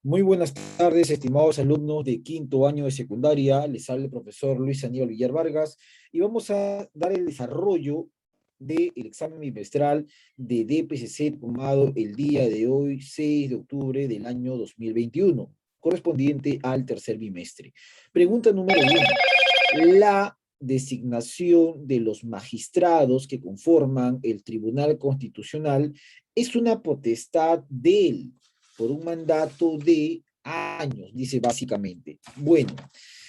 Muy buenas tardes, estimados alumnos de quinto año de secundaria. Les habla el profesor Luis Aníbal Villar Vargas y vamos a dar el desarrollo del examen bimestral de DPCC tomado el día de hoy, 6 de octubre del año 2021, correspondiente al tercer bimestre. Pregunta número uno. La designación de los magistrados que conforman el Tribunal Constitucional es una potestad del por un mandato de años, dice básicamente. Bueno,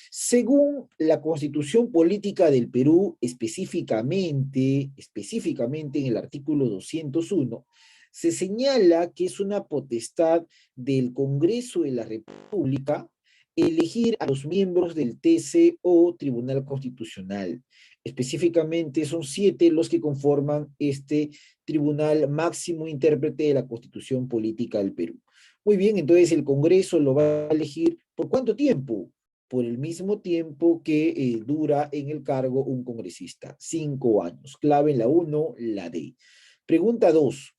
según la Constitución Política del Perú, específicamente en el artículo 201, se señala que es una potestad del Congreso de la República elegir a los miembros del TC o Tribunal Constitucional. Específicamente son 7 los que conforman este Tribunal Máximo Intérprete de la Constitución Política del Perú. Muy bien, entonces el Congreso lo va a elegir ¿por cuánto tiempo? Por el mismo tiempo que dura en el cargo un congresista, 5 años. Clave en la 1, la D. Pregunta 2.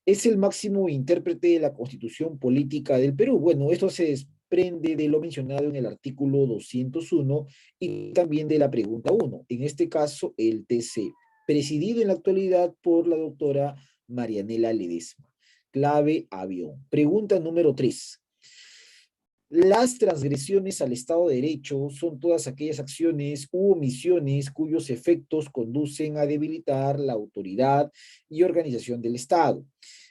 ¿Es el máximo intérprete de la Constitución Política del Perú? Bueno, esto se desprende de lo mencionado en el artículo 201 y también de la pregunta 1. En este caso, el TC, presidido en la actualidad por la doctora Marianela Ledesma. Clave avión. Pregunta número 3. Las transgresiones al Estado de Derecho son todas aquellas acciones u omisiones cuyos efectos conducen a debilitar la autoridad y organización del Estado.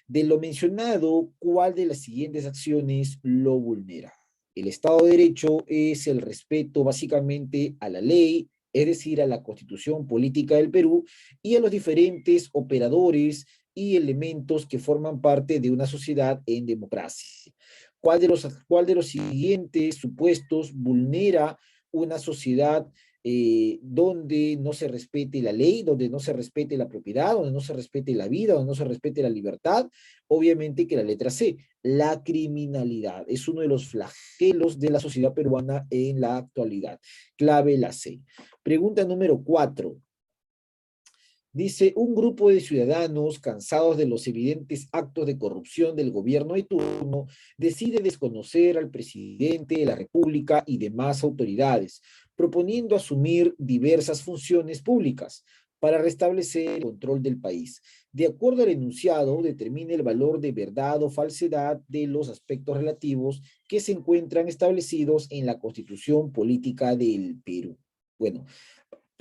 De lo mencionado, ¿cuál de las siguientes acciones lo vulnera? El Estado de Derecho es el respeto básicamente a la ley, es decir, a la Constitución Política del Perú y a los diferentes operadores y elementos que forman parte de una sociedad en democracia. ¿Cuál de los siguientes supuestos vulnera una sociedad donde no se respete la ley, donde no se respete la propiedad, donde no se respete la vida, donde no se respete la libertad? Obviamente que la letra C, la criminalidad, es uno de los flagelos de la sociedad peruana en la actualidad. Clave la C. Pregunta número 4. Dice, un grupo de ciudadanos cansados de los evidentes actos de corrupción del gobierno de turno decide desconocer al presidente de la República y demás autoridades, proponiendo asumir diversas funciones públicas para restablecer el control del país. De acuerdo al enunciado, determina el valor de verdad o falsedad de los aspectos relativos que se encuentran establecidos en la Constitución Política del Perú. Bueno,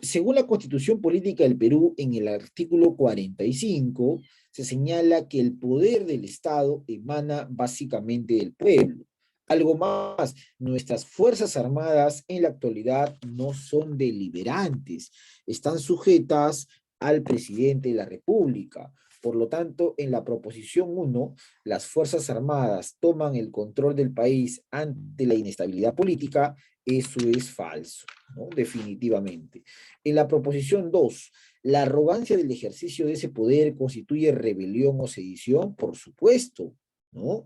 según la Constitución Política del Perú, en el artículo 45, se señala que el poder del Estado emana básicamente del pueblo. Algo más, nuestras Fuerzas Armadas en la actualidad no son deliberantes, están sujetas al presidente de la República. Por lo tanto, en la proposición 1, las Fuerzas Armadas toman el control del país ante la inestabilidad política. Eso es falso, ¿no? Definitivamente. En la proposición 2, ¿la arrogancia del ejercicio de ese poder constituye rebelión o sedición? Por supuesto, ¿no?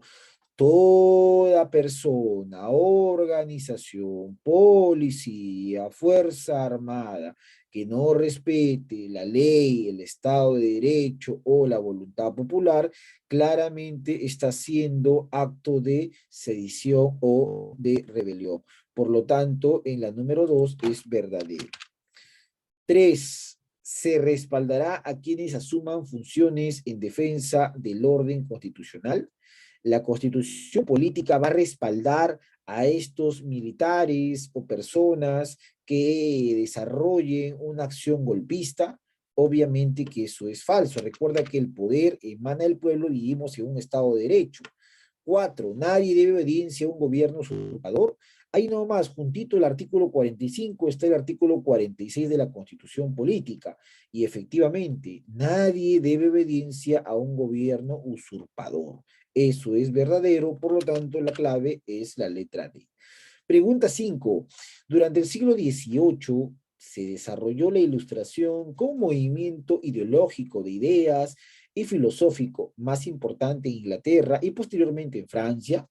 Toda persona, organización, policía, fuerza armada que no respete la ley, el Estado de Derecho o la voluntad popular, claramente está haciendo acto de sedición o de rebelión. Por lo tanto, en la número 2 es verdadero. 3. Se respaldará a quienes asuman funciones en defensa del orden constitucional. La Constitución Política va a respaldar a estos militares o personas que desarrollen una acción golpista. Obviamente que eso es falso. Recuerda que el poder emana del pueblo y vivimos en un Estado de Derecho. 4. Nadie debe obediencia a un gobierno usurpador. Ahí nomás, juntito el artículo 45, está el artículo 46 de la Constitución Política. Y efectivamente, nadie debe obediencia a un gobierno usurpador. Eso es verdadero, por lo tanto, la clave es la letra D. Pregunta 5. Durante el siglo XVIII se desarrolló la Ilustración como movimiento ideológico de ideas y filosófico más importante en Inglaterra y posteriormente en Francia.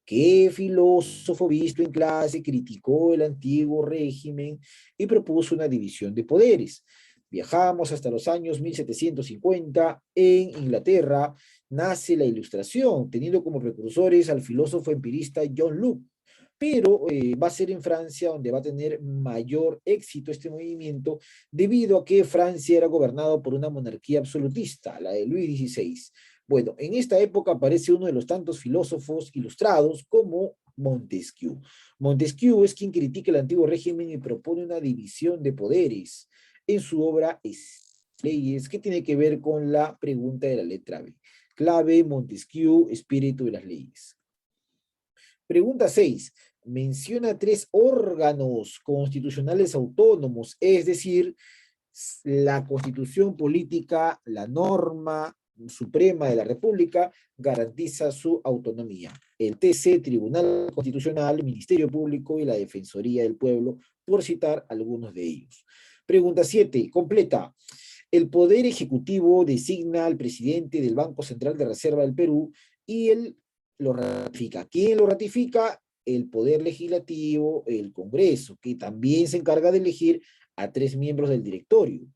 ¿Qué filósofo visto en clase criticó el antiguo régimen y propuso una división de poderes? Viajamos hasta los años 1750. En Inglaterra nace la Ilustración, teniendo como precursores al filósofo empirista John Locke. Pero va a ser en Francia donde va a tener mayor éxito este movimiento, debido a que Francia era gobernado por una monarquía absolutista, la de Luis XVI. Bueno, en esta época aparece uno de los tantos filósofos ilustrados como Montesquieu. Montesquieu es quien critica el antiguo régimen y propone una división de poderes en su obra Leyes, que tiene que ver con la pregunta de la letra B. Clave, Montesquieu, espíritu de las leyes. Pregunta 6. Menciona tres órganos constitucionales autónomos, es decir, la constitución política, la norma suprema de la República, garantiza su autonomía. El TC, Tribunal Constitucional, Ministerio Público y la Defensoría del Pueblo, por citar algunos de ellos. Pregunta 7. Completa. El Poder Ejecutivo designa al presidente del Banco Central de Reserva del Perú y él lo ratifica. ¿Quién lo ratifica? El Poder Legislativo, el Congreso, que también se encarga de elegir a 3 miembros del directorio.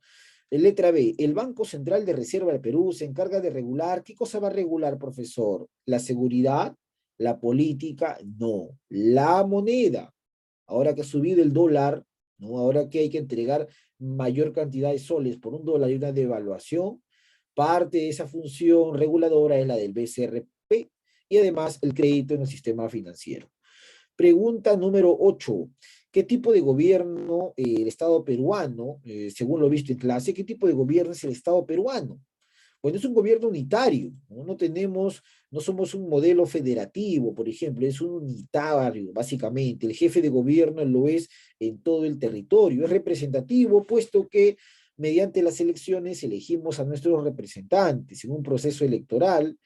Letra B, el Banco Central de Reserva del Perú se encarga de regular. ¿Qué cosa va a regular, profesor? ¿La seguridad? ¿La política? No. La moneda. Ahora que ha subido el dólar, ¿no? Ahora que hay que entregar mayor cantidad de soles por un dólar y una devaluación, parte de esa función reguladora es la del BCRP y además el crédito en el sistema financiero. Pregunta número 8. ¿Qué tipo de gobierno el Estado peruano, según lo visto en clase, qué tipo de gobierno es el Estado peruano? Bueno, es un gobierno unitario, ¿no? No somos un modelo federativo, por ejemplo, es un unitario, básicamente. El jefe de gobierno lo es en todo el territorio, es representativo, puesto que mediante las elecciones elegimos a nuestros representantes en un proceso electoral.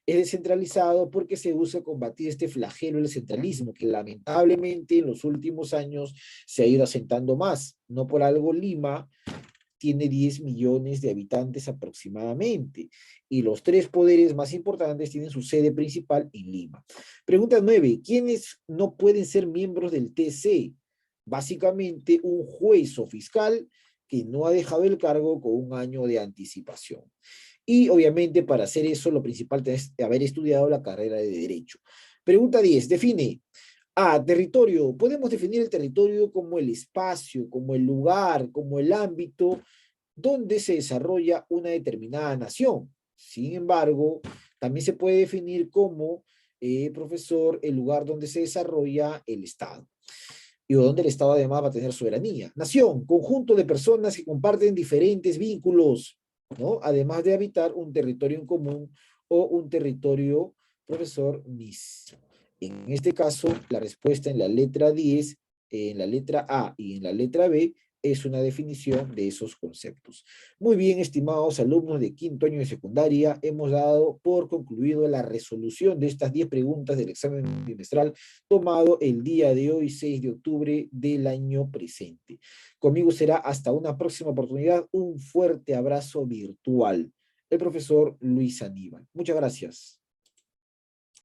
Es descentralizado porque se usa combatir este flagelo del centralismo, que lamentablemente en los últimos años se ha ido asentando más. No por algo Lima tiene 10 millones de habitantes aproximadamente, y los 3 poderes más importantes tienen su sede principal en Lima. Pregunta 9. ¿Quiénes no pueden ser miembros del TC? Básicamente un juez o fiscal que no ha dejado el cargo con un año de anticipación. Y obviamente para hacer eso lo principal es haber estudiado la carrera de Derecho. Pregunta 10. Define. A, territorio. Podemos definir el territorio como el espacio, como el lugar, como el ámbito donde se desarrolla una determinada nación. Sin embargo, también se puede definir como, profesor, el lugar donde se desarrolla el Estado y donde el Estado además va a tener soberanía. Nación, conjunto de personas que comparten diferentes vínculos, ¿no? Además de habitar un territorio en común o un territorio, profesor, mismo. En este caso, la respuesta en la letra 10, en la letra A y en la letra B es una definición de esos conceptos. Muy bien, estimados alumnos de quinto año de secundaria, hemos dado por concluido la resolución de estas 10 preguntas del examen bimestral tomado el día de hoy, 6 de octubre del año presente. Conmigo será hasta una próxima oportunidad. Un fuerte abrazo virtual. El profesor Luis Aníbal. Muchas gracias.